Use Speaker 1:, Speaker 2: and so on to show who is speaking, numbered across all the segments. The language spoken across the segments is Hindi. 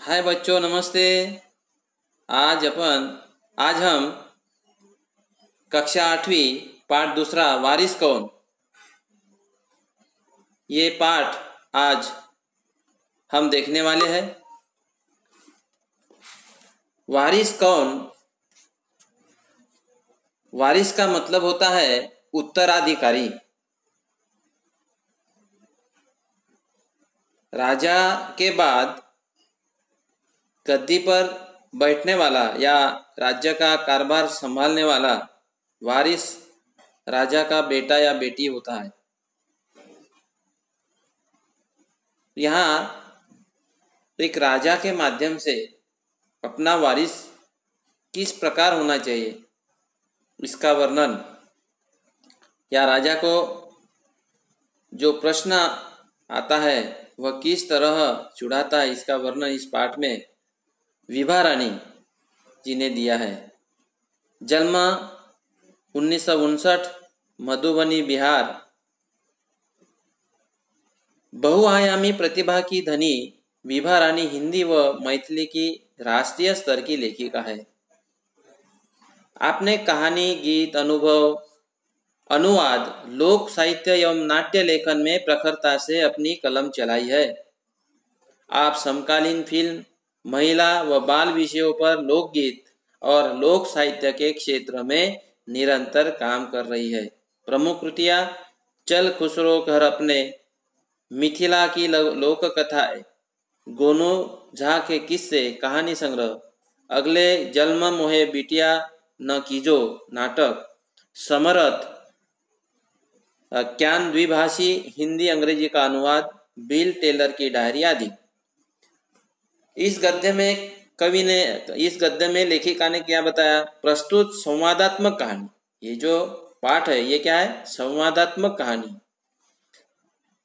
Speaker 1: हाय बच्चों, नमस्ते। आज हम कक्षा 8वीं पाठ दूसरा वारिस कौन, ये पाठ आज हम देखने वाले हैं। वारिस कौन, वारिस का मतलब होता है उत्तराधिकारी। राजा के बाद गद्दी पर बैठने वाला या राज्य का कारभार संभालने वाला वारिस राजा का बेटा या बेटी होता है। यहाँ एक राजा के माध्यम से अपना वारिस किस प्रकार होना चाहिए, इसका वर्णन, या राजा को जो प्रश्न आता है वह किस तरह चुड़ाता है, इसका वर्णन इस पाठ में विभा रानी जी ने दिया है। जन्म 1959, मधुबनी, बिहार। बहुआयामी प्रतिभा की धनी विभा रानी हिंदी व मैथिली की राष्ट्रीय स्तर की लेखिका है। आपने कहानी, गीत, अनुभव, अनुवाद, लोक साहित्य एवं नाट्य लेखन में प्रखरता से अपनी कलम चलाई है। आप समकालीन फिल्म, महिला व बाल विषयों पर लोकगीत और लोक साहित्य के क्षेत्र में निरंतर काम कर रही है। प्रमुख कृतियाँ: चल खुसरो घर अपने, मिथिला की लोक कथाएं, गोनू झा के किस्से कहानी संग्रह, अगले जन्म मोहे बिटिया न कीजो नाटक, समरथ, ज्ञान द्विभाषी हिंदी अंग्रेजी का अनुवाद, बिल टेलर की डायरी आदि। इस गद्य में लेखिका ने क्या बताया? प्रस्तुत संवादात्मक कहानी। ये जो पाठ है ये क्या है? संवादात्मक कहानी।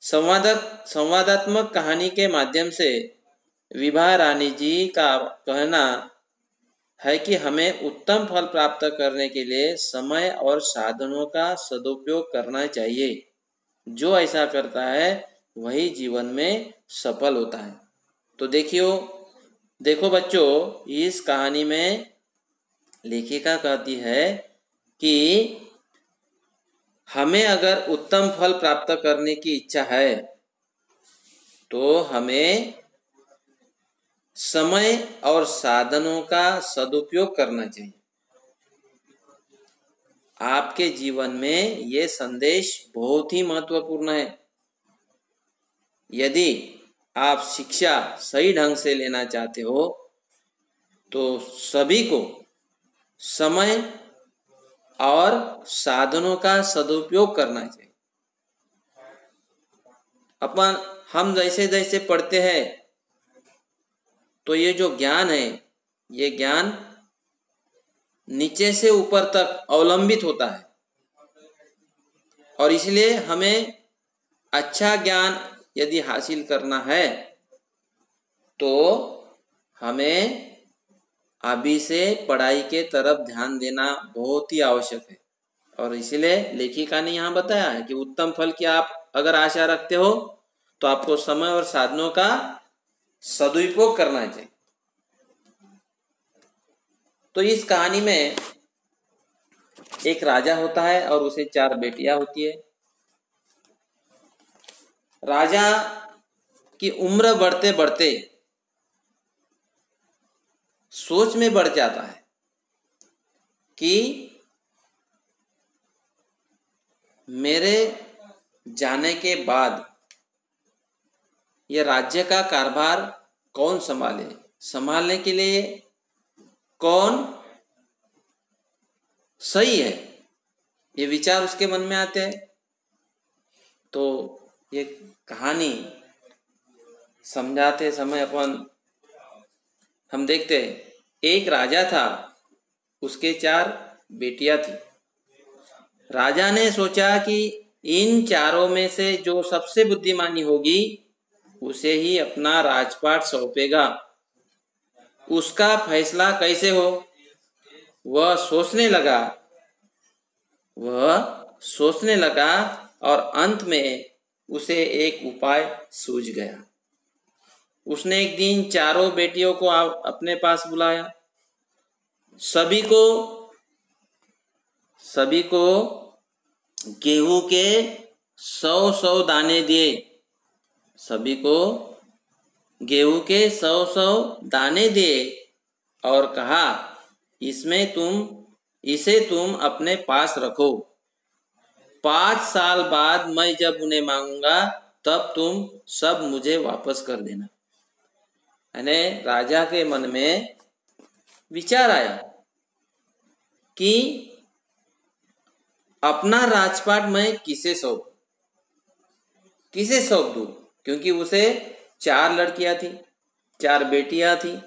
Speaker 1: संवादात्मक कहानी के माध्यम से विभा रानी जी का कहना है कि हमें उत्तम फल प्राप्त करने के लिए समय और साधनों का सदुपयोग करना चाहिए। जो ऐसा करता है वही जीवन में सफल होता है। तो देखो बच्चों, इस कहानी में लेखिका कहती है कि हमें अगर उत्तम फल प्राप्त करने की इच्छा है तो हमें समय और साधनों का सदुपयोग करना चाहिए। आपके जीवन में ये संदेश बहुत ही महत्वपूर्ण है। यदि आप शिक्षा सही ढंग से लेना चाहते हो तो सभी को समय और साधनों का सदुपयोग करना चाहिए। हम जैसे जैसे पढ़ते हैं तो ये जो ज्ञान है, ये ज्ञान नीचे से ऊपर तक अवलंबित होता है, और इसलिए हमें अच्छा ज्ञान यदि हासिल करना है तो हमें अभी से पढ़ाई के तरफ ध्यान देना बहुत ही आवश्यक है। और इसलिए लेखिका ने यहाँ बताया है कि उत्तम फल की आप अगर आशा रखते हो तो आपको समय और साधनों का सदुपयोग करना चाहिए। तो इस कहानी में एक राजा होता है और उसे 4 बेटियां होती है। राजा की उम्र बढ़ते बढ़ते सोच में बढ़ जाता है कि मेरे जाने के बाद यह राज्य का कारभार कौन संभालने के लिए कौन सही है, ये विचार उसके मन में आते हैं। तो ये कहानी समझाते समय हम देखते हैं, एक राजा था, उसके 4 बेटियां थी। राजा ने सोचा कि इन चारों में से जो सबसे बुद्धिमानी होगी उसे ही अपना राजपाट सौंपेगा। उसका फैसला कैसे हो, वह सोचने लगा और अंत में उसे एक उपाय सूझ गया। उसने एक दिन चारों बेटियों को अपने पास बुलाया, सभी को गेहूं के 100-100 दाने दिए, सभी को गेहूं के 100-100 दाने दिए और कहा, इसे तुम अपने पास रखो, 5 साल बाद मैं जब उन्हें मांगूंगा तब तुम सब मुझे वापस कर देना। यानी राजा के मन में विचार आया कि अपना राजपाट मैं किसे सौंप दूं, क्योंकि उसे 4 लड़कियां थी, 4 बेटियां थी,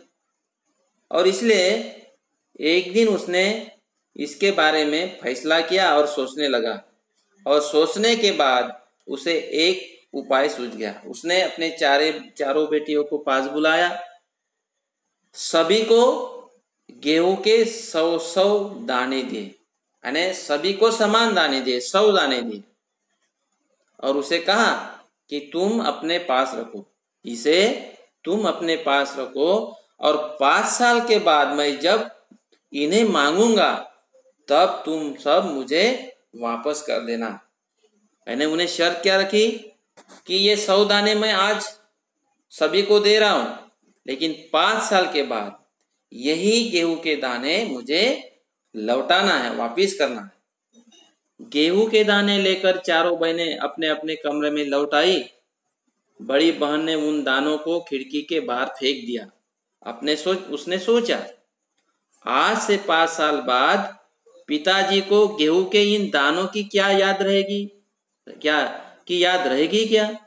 Speaker 1: और इसलिए एक दिन उसने इसके बारे में फैसला किया और सोचने लगा, और सोचने के बाद उसे एक उपाय सूझ गया। उसने अपने चारों बेटियों को पास बुलाया, सभी को गेहूं के 100-100 दाने दिए, यानी सभी को समान दाने दिए, 100 दाने दिए, और उसे कहा कि तुम अपने पास रखो, इसे तुम अपने पास रखो, और 5 साल के बाद मैं जब इन्हें मांगूंगा तब तुम सब मुझे वापस कर देना। मैंने उन्हें शर्त क्या रखी कि ये 100 दाने मैं आज सभी को दे रहा हूं, लेकिन 5 साल के बाद यही गेहूं के दाने मुझे लौटाना है, वापिस करना है। गेहूं के दाने लेकर चारों बहनें अपने अपने कमरे में लौट आई। बड़ी बहन ने उन दानों को खिड़की के बाहर फेंक दिया। उसने सोचा, आज से 5 साल बाद पिताजी को गेहूं के इन दानों की याद रहेगी क्या,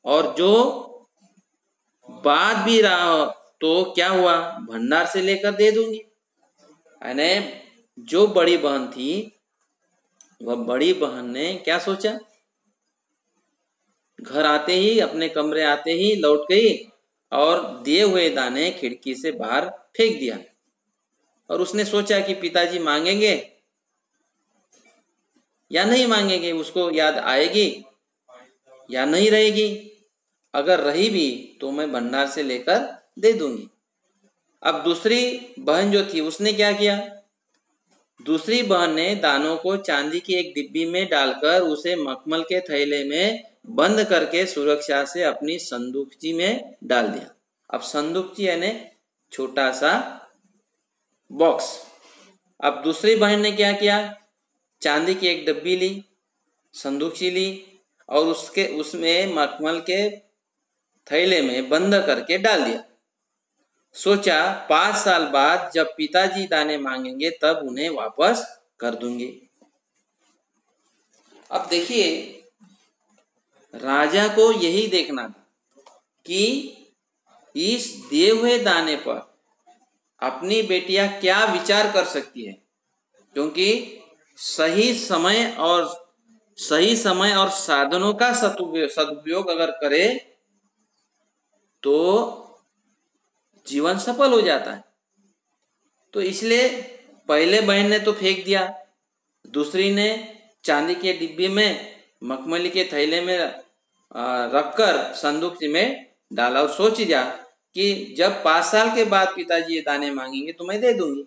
Speaker 1: और जो बात भी रहा तो क्या हुआ, भंडार से लेकर दे दूंगी। यानी जो बड़ी बहन थी, वह बड़ी बहन ने क्या सोचा, घर आते ही, अपने कमरे आते ही लौट गई और दिए हुए दाने खिड़की से बाहर फेंक दिया। और उसने सोचा कि पिताजी मांगेंगे या नहीं मांगेंगे, उसको याद आएगी या नहीं रहेगी, अगर रही भी तो मैं भंडार से लेकर दे दूंगी। अब दूसरी बहन जो थी उसने क्या किया, दूसरी बहन ने दानों को चांदी की एक डिब्बी में डालकर उसे मखमल के थैले में बंद करके सुरक्षा से अपनी संदूकची में डाल दिया। अब संदूकची यानी छोटा सा बॉक्स। अब दूसरी बहन ने क्या किया, चांदी की एक डब्बी ली, संदूकची ली, और उसमें मखमल के थैले में बंद करके डाल दिया। सोचा 5 साल बाद जब पिताजी दाने मांगेंगे तब उन्हें वापस कर दूंगी। अब देखिए, राजा को यही देखना था कि इस दिए हुए दाने पर अपनी बेटियां क्या विचार कर सकती है, क्योंकि सही समय और साधनों का सदुपयोग अगर करे तो जीवन सफल हो जाता है। तो इसलिए पहले बहन ने तो फेंक दिया, दूसरी ने चांदी के डिब्बे में मखमली के थैले में रखकर संदूक में डाला और सोच दिया कि जब 5 साल के बाद पिताजी ये दाने मांगेंगे तो मैं दे दूंगी।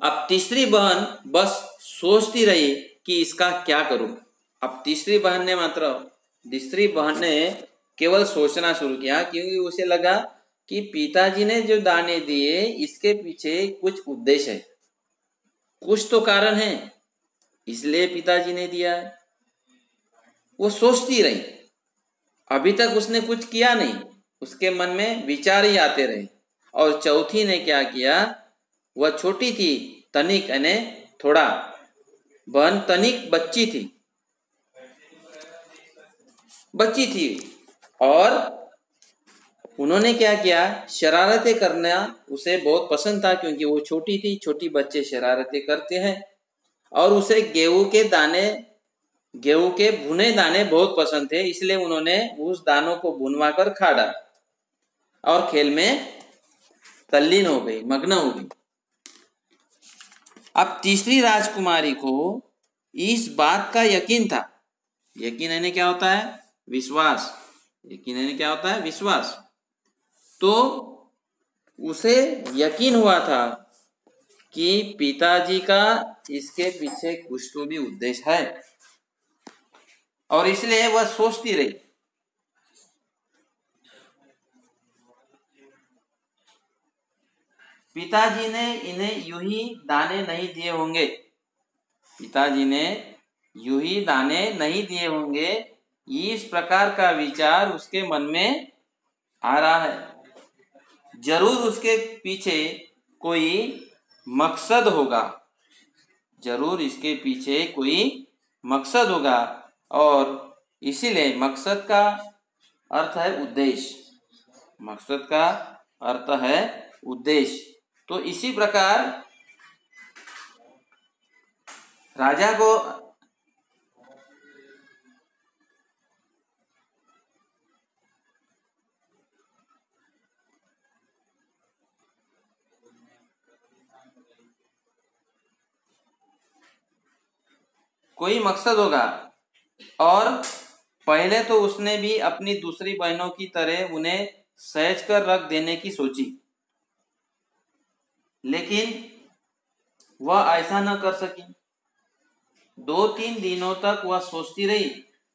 Speaker 1: अब तीसरी बहन बस सोचती रही कि इसका क्या करूं। अब तीसरी बहन ने केवल सोचना शुरू किया, क्योंकि उसे लगा कि पिताजी ने जो दाने दिए इसके पीछे कुछ उद्देश्य है, कुछ तो कारण है, इसलिए पिताजी ने दिया है। वो सोचती रही, अभी तक उसने कुछ किया नहीं, उसके मन में विचार ही आते रहे। और चौथी ने क्या किया, वह छोटी थी, तनिक यानी थोड़ा बहन तनिक बच्ची थी और उन्होंने क्या किया, शरारतें करना उसे बहुत पसंद था, क्योंकि वो छोटी थी, छोटी बच्चे शरारतें करते हैं, और उसे गेहूं के भुने दाने बहुत पसंद थे, इसलिए उन्होंने उस दानों को भुनवा कर खा डाला और खेल में तल्लीन हो गई, मग्न हो गई। अब तीसरी राजकुमारी को इस बात का यकीन था, यकीन यानी क्या होता है, विश्वास, यकीन यानी क्या होता है, विश्वास, तो उसे यकीन हुआ था कि पिताजी का इसके पीछे कुछ तो भी उद्देश्य है, और इसलिए वह सोचती रही। पिताजी ने इन्हें यूं ही दाने नहीं दिए होंगे, पिताजी ने यूं ही दाने नहीं दिए होंगे, इस प्रकार का विचार उसके मन में आ रहा है। जरूर उसके पीछे कोई मकसद होगा, जरूर इसके पीछे कोई मकसद होगा, और इसीलिए मकसद का अर्थ है उद्देश्य, मकसद का अर्थ है उद्देश्य। तो इसी प्रकार राजा को कोई मकसद होगा, और पहले तो उसने भी अपनी दूसरी बहनों की तरह उन्हें सहज कर रख देने की सोची, लेकिन वह ऐसा न कर सकी। 2-3 दिनों तक वह सोचती रही,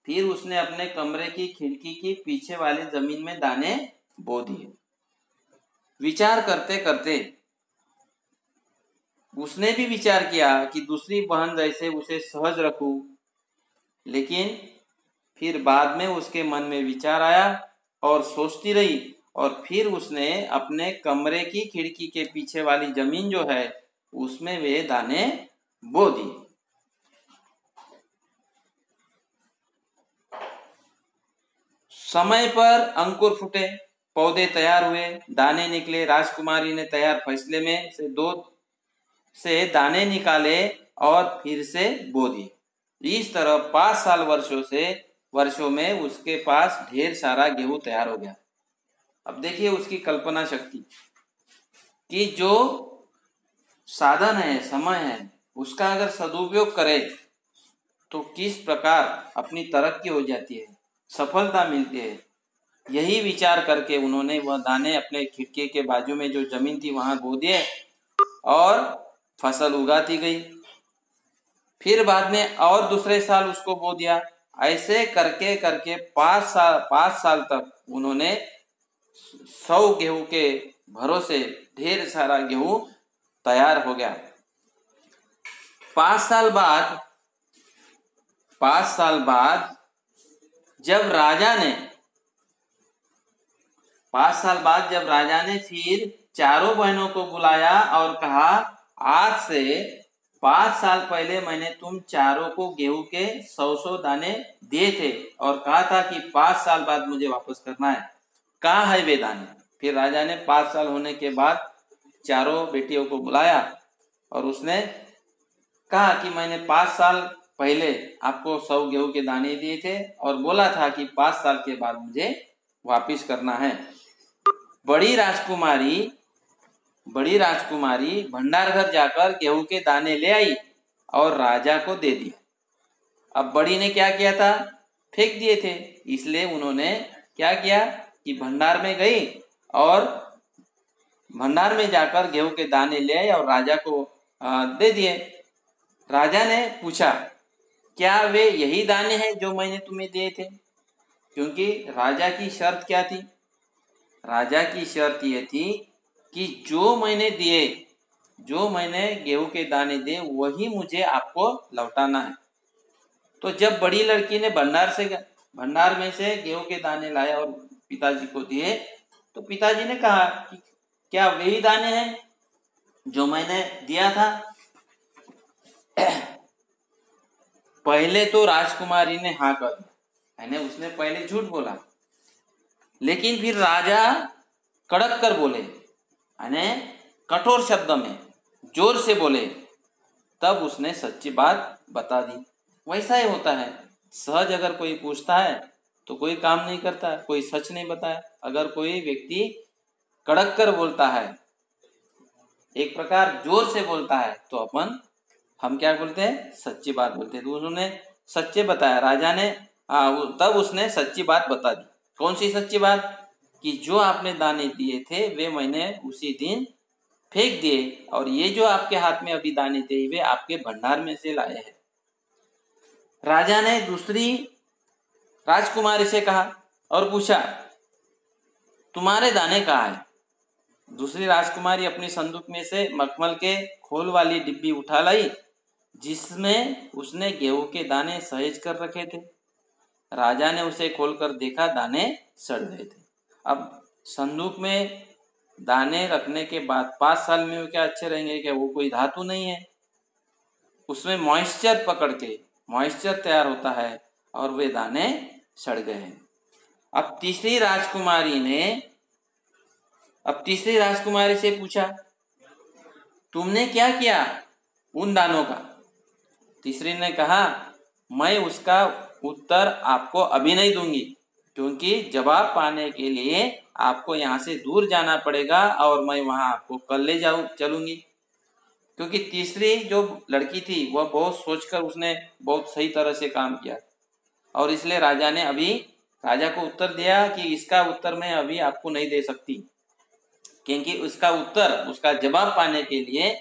Speaker 1: फिर उसने अपने कमरे की खिड़की की पीछे वाली जमीन में दाने बो दिए। विचार करते करते उसने भी विचार किया कि दूसरी बहन जैसे उसे सहज रखूं, लेकिन फिर बाद में उसके मन में विचार आया और सोचती रही, और फिर उसने अपने कमरे की खिड़की के पीछे वाली जमीन जो है उसमें वे दाने बो दिए। समय पर अंकुर फूटे, पौधे तैयार हुए, दाने निकले। राजकुमारी ने तैयार फैसले में से 2 से दाने निकाले और फिर से बो दिए। इस तरह 5 साल वर्षों में उसके पास ढेर सारा गेहूं तैयार हो गया। अब देखिए उसकी कल्पना शक्ति कि जो साधन है, समय है, उसका अगर सदुपयोग करे तो किस प्रकार अपनी तरक्की हो जाती है, सफलता मिलती है। यही विचार करके उन्होंने वह दाने अपने खिड़की के बाजू में जो जमीन थी वहां बो दिए और फसल उगाती गई। फिर बाद में और दूसरे साल उसको बो दिया। ऐसे करके करके 5 साल तक उन्होंने 100 गेहूं के भरोसे ढेर सारा गेहूं तैयार हो गया। 5 साल बाद जब राजा ने फिर चारों बहनों को बुलाया और कहा, आज से 5 साल पहले मैंने तुम चारों को गेहूं के 100 दाने दिए थे और कहा था कि 5 साल बाद मुझे वापस करना है, कहाँ है वे दाने। फिर राजा ने 5 साल होने के बाद चारों बेटियों को बुलाया और उसने कहा कि मैंने 5 साल पहले आपको 100 गेहूं के दाने दिए थे और बोला था कि 5 साल के बाद मुझे वापिस करना है। बड़ी राजकुमारी भंडार घर जाकर गेहूं के दाने ले आई और राजा को दे दिया। अब बड़ी ने क्या किया था, फेंक दिए थे, इसलिए उन्होंने क्या किया कि भंडार में गई और भंडार में जाकर गेहूं के दाने ले आई और राजा को दे दिए। राजा ने पूछा, क्या वे यही दाने हैं जो मैंने तुम्हें दिए थे? क्योंकि राजा की शर्त क्या थी? राजा की शर्त यह थी कि जो मैंने गेहूं के दाने दिए वही मुझे आपको लौटाना है। तो जब बड़ी लड़की ने भंडार में से गेहूं के दाने लाए और पिताजी को दिए, तो पिताजी ने कहा कि क्या वही दाने हैं जो मैंने दिया था? पहले तो राजकुमारी ने हाँ कर दिया, यानी उसने पहले झूठ बोला, लेकिन फिर राजा कड़क कर बोले, यानी कठोर शब्द में जोर से बोले, तब उसने सच्ची बात बता दी। वैसा ही होता है, सहज अगर कोई पूछता है तो कोई काम नहीं करता, कोई सच नहीं बताया। अगर कोई व्यक्ति कड़क कर बोलता है, एक प्रकार जोर से बोलता है, तो हम क्या बोलते हैं, सच्ची बात बोलते हैं। तो उन्होंने सच्चे बताया, राजा ने तब उसने सच्ची बात बता दी। कौन सी सच्ची बात? कि जो आपने दाने दिए थे वे मैंने उसी दिन फेंक दिए, और ये जो आपके हाथ में अभी दाने थे वे आपके भंडार में से लाए हैं। राजा ने दूसरी राजकुमारी से कहा और पूछा, तुम्हारे दाने कहाँ हैं? दूसरी राजकुमारी अपनी संदूक में से मखमल के खोल वाली डिब्बी उठा लाई, जिसमें उसने गेहूं के दाने सहेज कर रखे थे। राजा ने उसे खोलकर देखा, दाने सड़ गए थे। अब संदूक में दाने रखने के बाद 5 साल में वो क्या अच्छे रहेंगे? क्या वो कोई धातु नहीं है? उसमें मॉइस्चर पकड़ के मॉइस्चर तैयार होता है और वे दाने सड़ गए हैं। अब तीसरी राजकुमारी से पूछा, तुमने क्या किया उन दानों का? तीसरी ने कहा, मैं उसका उत्तर आपको अभी नहीं दूंगी, क्योंकि जवाब पाने के लिए आपको यहाँ से दूर जाना पड़ेगा और मैं वहाँ आपको कल ले चलूंगी। क्योंकि तीसरी जो लड़की थी वह बहुत सोचकर उसने बहुत सही तरह से काम किया, और इसलिए राजा को उत्तर दिया कि इसका उत्तर मैं अभी आपको नहीं दे सकती, क्योंकि उसका जवाब पाने के लिए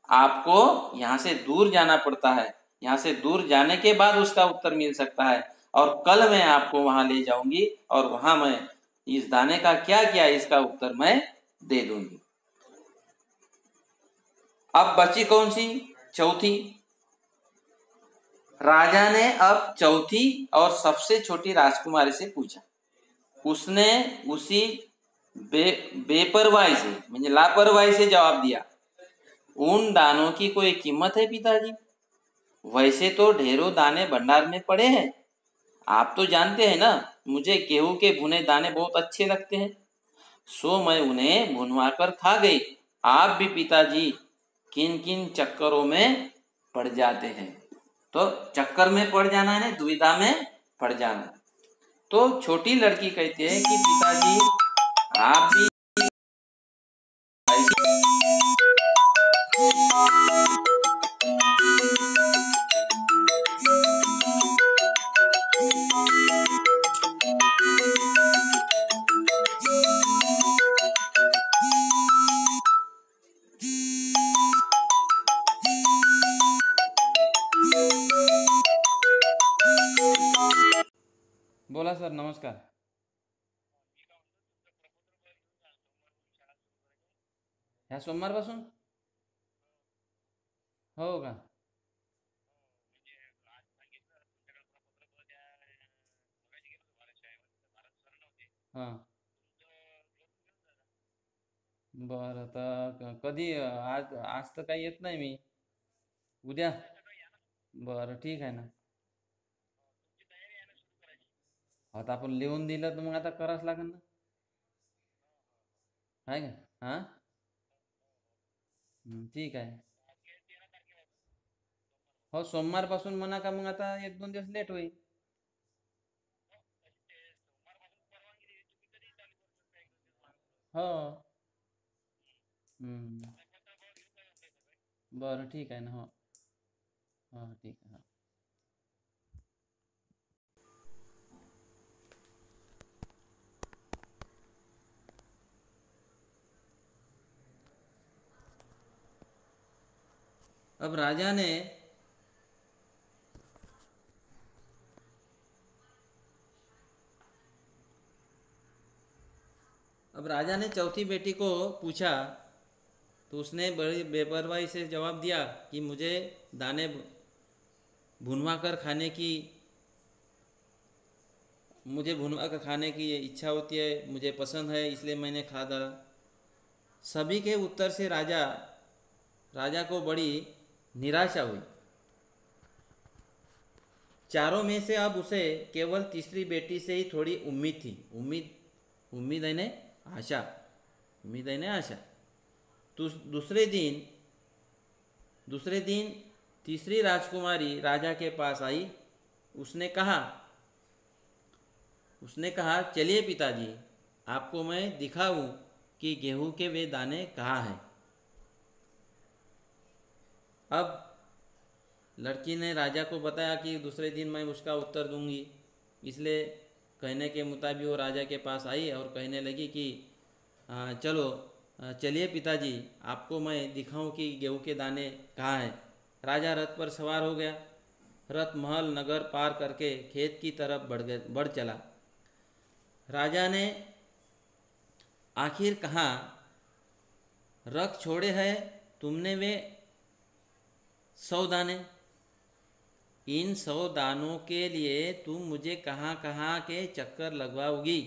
Speaker 1: आपको यहाँ से दूर जाना पड़ता है। यहाँ से दूर जाने के बाद उसका उत्तर मिल सकता है, और कल मैं आपको वहां ले जाऊंगी और वहां मैं इस दाने का क्या किया इसका उत्तर मैं दे दूंगी। अब बची कौन सी? चौथी। राजा ने अब चौथी और सबसे छोटी राजकुमारी से पूछा। उसने उसी बेपरवाही से म्हणजे लापरवाही से जवाब दिया, उन दानों की कोई कीमत है पिताजी? वैसे तो ढेरों दाने भंडार में पड़े हैं। आप तो जानते हैं ना, मुझे गेहूं के भुने दाने बहुत अच्छे लगते हैं, सो मैं उन्हें भुनवा कर खा गई। आप भी पिताजी किन किन चक्करों में पड़ जाते हैं? तो चक्कर में पड़ जाना है, दुविधा में पड़ जाना। तो छोटी लड़की कहती है कि पिताजी आप भी बोला सर नमस्कार। ह्या सोमवारपासून हो का? हां बरं, तर कधी? आज आज तर काही येत नाही मी। उद्या? बरं ठीक आहे ना। आता आपण लिहून दिलं तर मग आता करावंच लागेल ना, आहे का? हां ठीक आहे. हो सोमवारपासून म्हणा का, मग आता 1-2 दिवस लेट होईल. हो. हम्म. बरं ठीक आहे ना. हो हो ठीक आहे. हो. अब राजा ने चौथी बेटी को पूछा, तो उसने बड़ी बेपरवाही से जवाब दिया कि दाने भुनवा कर खाने की मुझे भुनवा कर खाने की इच्छा होती है, मुझे पसंद है, इसलिए मैंने खा डाला। सभी के उत्तर से राजा को बड़ी निराशा हुई। चारों में से अब उसे केवल तीसरी बेटी से ही थोड़ी उम्मीद थी। उम्मीद है ने आशा। उम्मीद है ने आशा। तो दूसरे दिन तीसरी राजकुमारी राजा के पास आई। उसने कहा, चलिए पिताजी, आपको मैं दिखाऊं कि गेहूं के वे दाने कहाँ हैं। अब लड़की ने राजा को बताया कि दूसरे दिन मैं उसका उत्तर दूंगी, इसलिए कहने के मुताबिक वो राजा के पास आई और कहने लगी कि चलो चलिए पिताजी, आपको मैं दिखाऊं कि गेहूं के दाने कहाँ हैं। राजा रथ पर सवार हो गया। रथ महल नगर पार करके खेत की तरफ बढ़ चला। राजा ने आखिर कहा, रख छोड़े हैं तुमने वे 100 दाने। इन 100 दानों के लिए तुम मुझे कहाँ कहाँ के चक्कर लगवाओगी।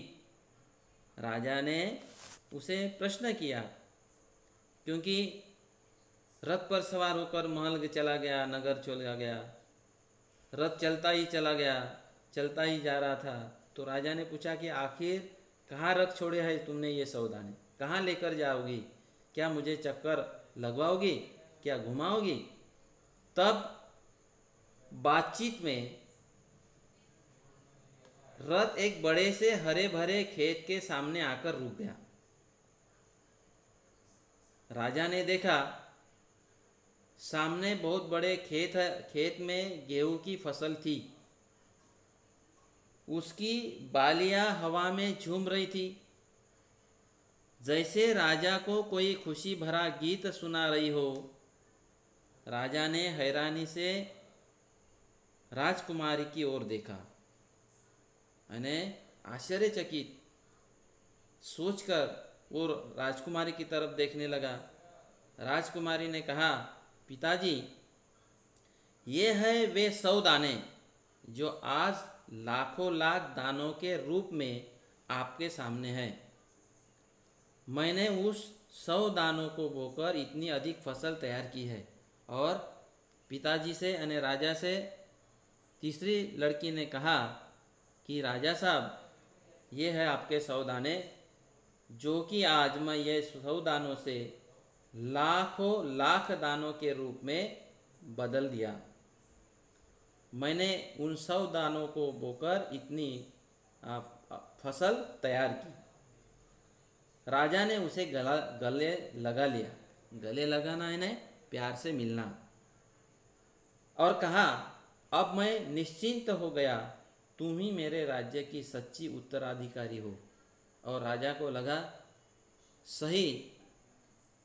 Speaker 1: राजा ने उसे प्रश्न किया, क्योंकि रथ पर सवार होकर महल चला गया, नगर चला गया, रथ चलता ही चला गया, चलता ही जा रहा था। तो राजा ने पूछा कि आखिर कहाँ रख छोड़े हैं तुमने ये 100 दाने, कहाँ लेकर जाओगी, क्या मुझे चक्कर लगवाओगी, क्या घुमाओगी। तब बातचीत में रथ एक बड़े से हरे भरे खेत के सामने आकर रुक गया। राजा ने देखा सामने बहुत बड़े खेत में गेहूं की फसल थी। उसकी बालियां हवा में झूम रही थी, जैसे राजा को कोई खुशी भरा गीत सुना रही हो। राजा ने हैरानी से राजकुमारी की ओर देखा, मैंने आश्चर्यचकित सोचकर वो राजकुमारी की तरफ देखने लगा। राजकुमारी ने कहा, पिताजी, ये है वे 100 दाने जो आज लाखों लाख दानों के रूप में आपके सामने हैं। मैंने उस 100 दानों को बोकर इतनी अधिक फसल तैयार की है। और पिताजी से यानी राजा से तीसरी लड़की ने कहा कि राजा साहब, ये है आपके 100 दाने, जो कि आज मैं ये 100 दानों से लाखों लाख दानों के रूप में बदल दिया। मैंने उन 100 दानों को बोकर इतनी फसल तैयार की। राजा ने उसे गले लगा लिया। गले लगाना यानी प्यार से मिलना। और कहा, अब मैं निश्चिंत हो गया, तुम ही मेरे राज्य की सच्ची उत्तराधिकारी हो। और राजा को लगा, सही,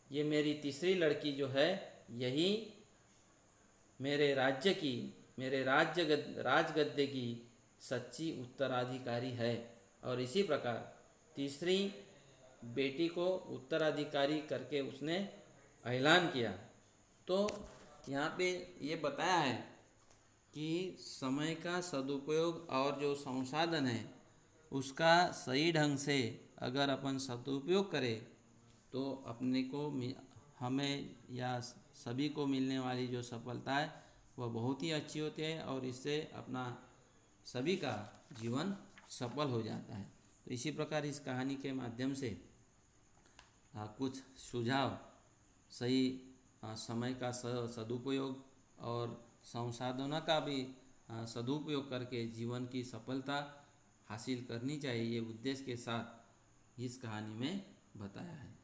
Speaker 1: ये मेरी तीसरी लड़की जो है, यही मेरे राज्य की, मेरे राजगद्दे की सच्ची उत्तराधिकारी है। और इसी प्रकार तीसरी बेटी को उत्तराधिकारी करके उसने ऐलान किया। तो यहाँ पे ये बताया है कि समय का सदुपयोग और जो संसाधन है उसका सही ढंग से अगर अपन सदुपयोग करें तो अपने को, हमें या सभी को मिलने वाली जो सफलता है वह बहुत ही अच्छी होती है और इससे अपना सभी का जीवन सफल हो जाता है। तो इसी प्रकार इस कहानी के माध्यम से कुछ सुझाव, सही समय का सदुपयोग और संसाधनों का भी सदुपयोग करके जीवन की सफलता हासिल करनी चाहिए, ये उद्देश्य के साथ इस कहानी में बताया है।